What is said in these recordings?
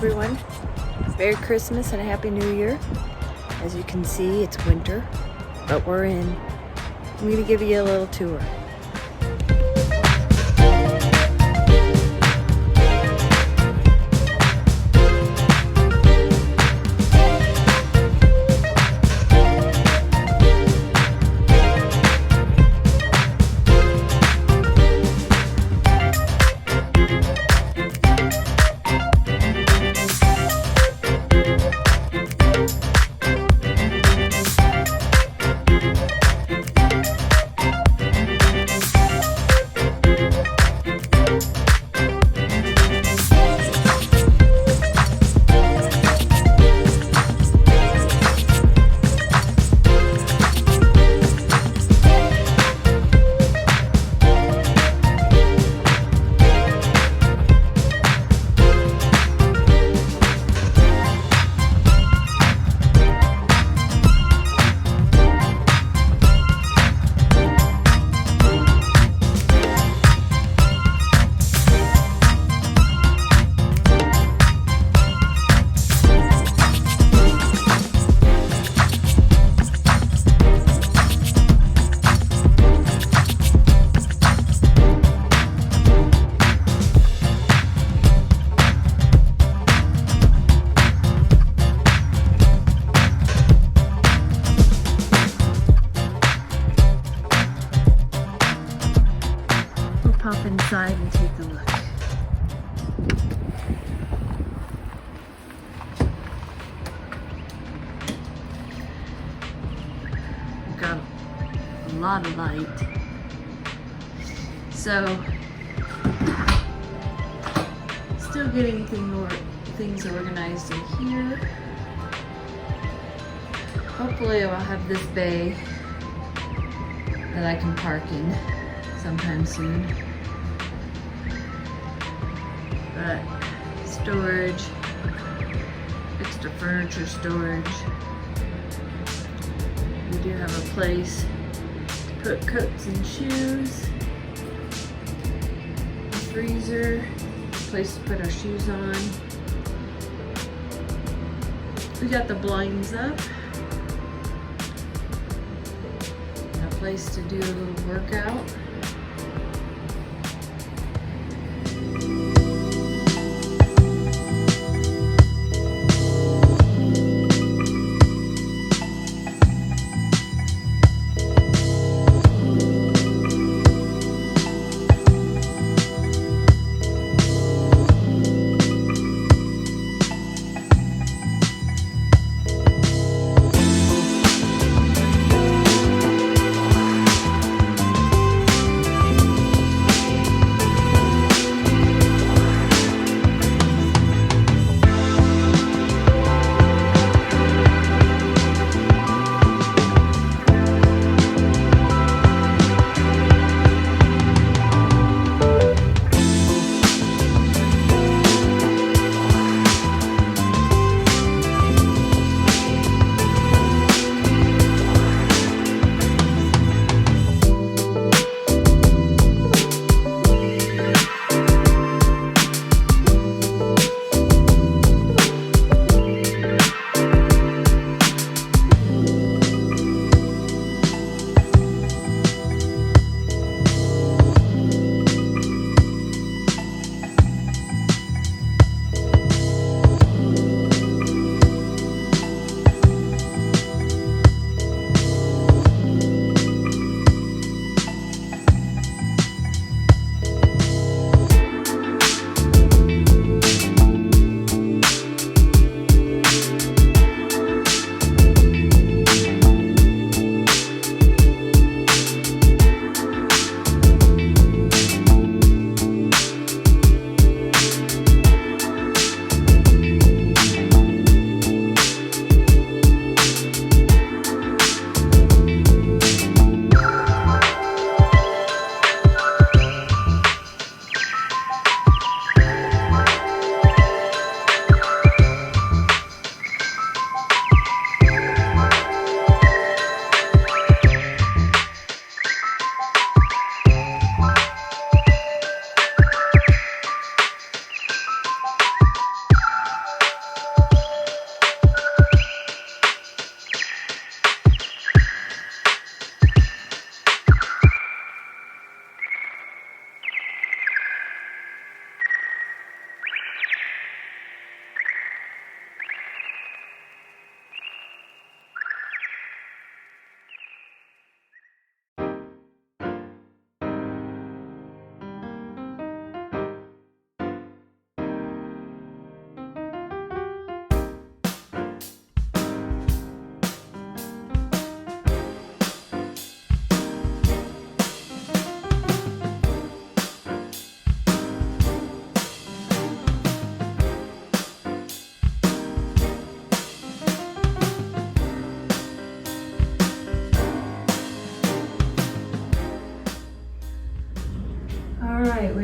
everyone. Merry Christmas and a Happy New Year. As you can see, it's winter, but we're in. I'm going to give you a little tour. Pop inside and take a look. We've got a lot of light. So, still getting things organized in here. Hopefully I'll have this bay that I can park in sometime soon. But storage, extra furniture storage. We do have a place to put coats and shoes. A freezer, a place to put our shoes on. We got the blinds up. And a place to do a little workout.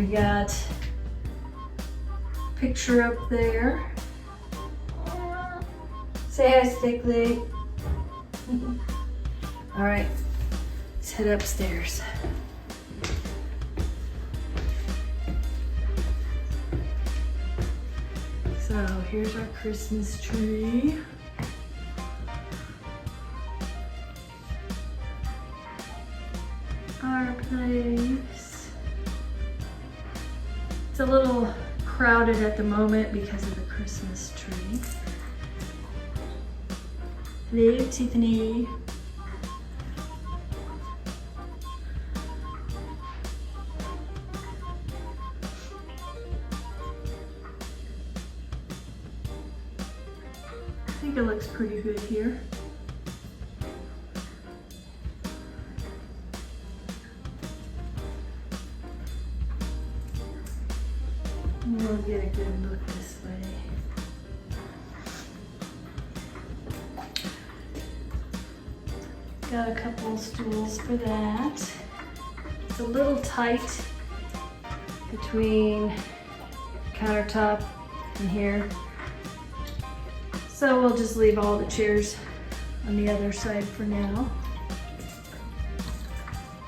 We got a picture up there. Say hi, Stick Leg. All right, let's head upstairs. So here's our Christmas tree. Our place. It's a little crowded at the moment because of the Christmas tree. Hello, Tiffany. I think it looks pretty good here. We'll get a good look this way. Got a couple stools for that. It's a little tight between countertop and here. So we'll just leave all the chairs on the other side for now.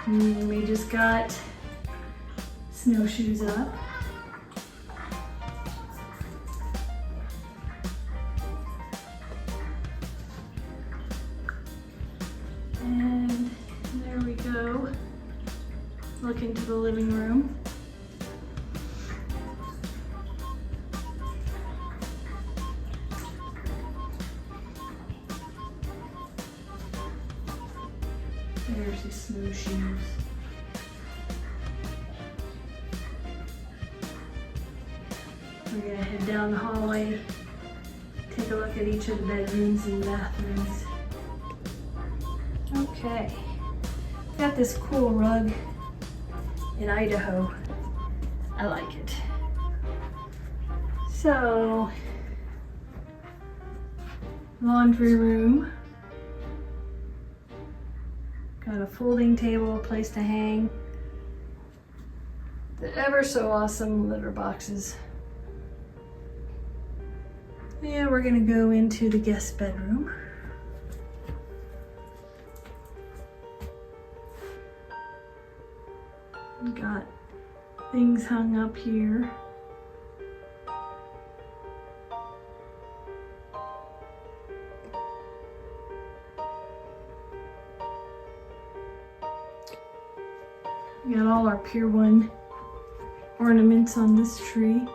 And we just got snowshoes up. And there we go. Look into the living room. There's the snowshoes. We're gonna head down the hallway, take a look at each of the bedrooms and bathrooms. Okay, got this cool rug in Idaho. I like it. So, laundry room. Got a folding table, a place to hang. The ever so awesome litter boxes. And we're gonna go into the guest bedroom. Got things hung up here. We got all our Pier 1 ornaments on this tree.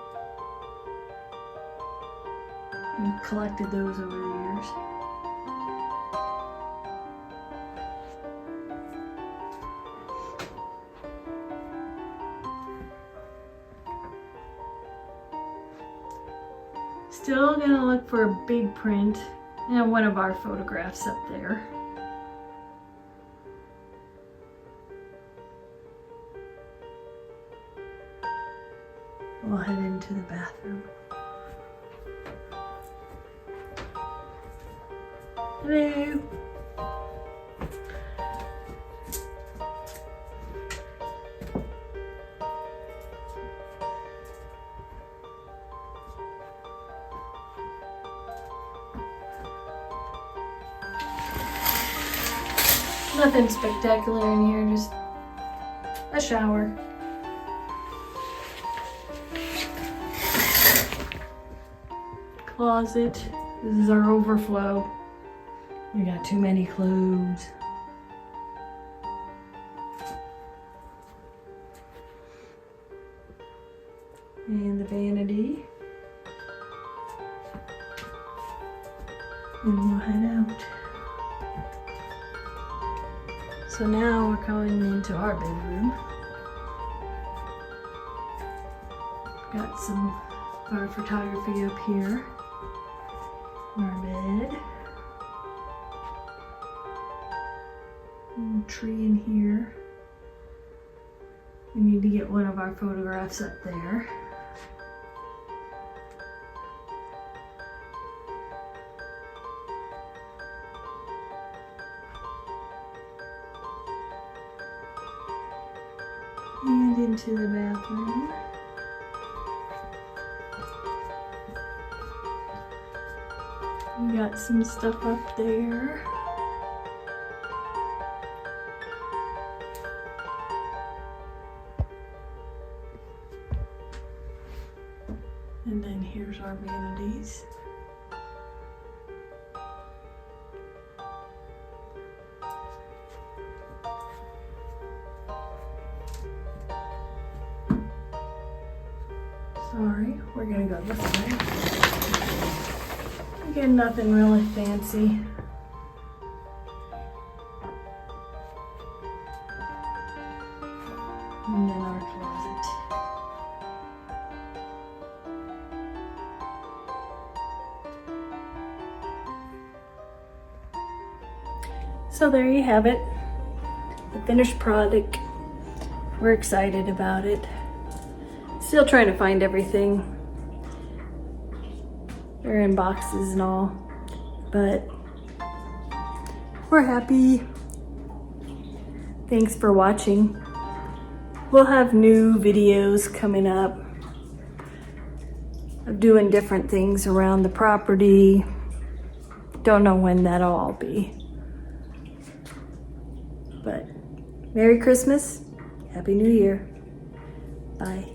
We've collected those over the years. Still gonna look for a big print and one of our photographs up there. We'll head into the bathroom. Hello. Nothing spectacular in here, just a shower. Closet. This is our overflow. We got too many clothes. And the vanity. And we'll head out. So now we're going into our bedroom. Got some of our photography up here. Our bed. Little tree in here. We need to get one of our photographs up there. And into the bathroom. We got some stuff up there. And then here's our vanities. Sorry, we're gonna go this way. Again, nothing really fancy. And then our closet. So there you have it, the finished product. We're excited about it. Still trying to find everything. They're in boxes and all, but we're happy. Thanks for watching. We'll have new videos coming up of doing different things around the property. Don't know when that'll all be. But Merry Christmas, Happy New Year. Bye.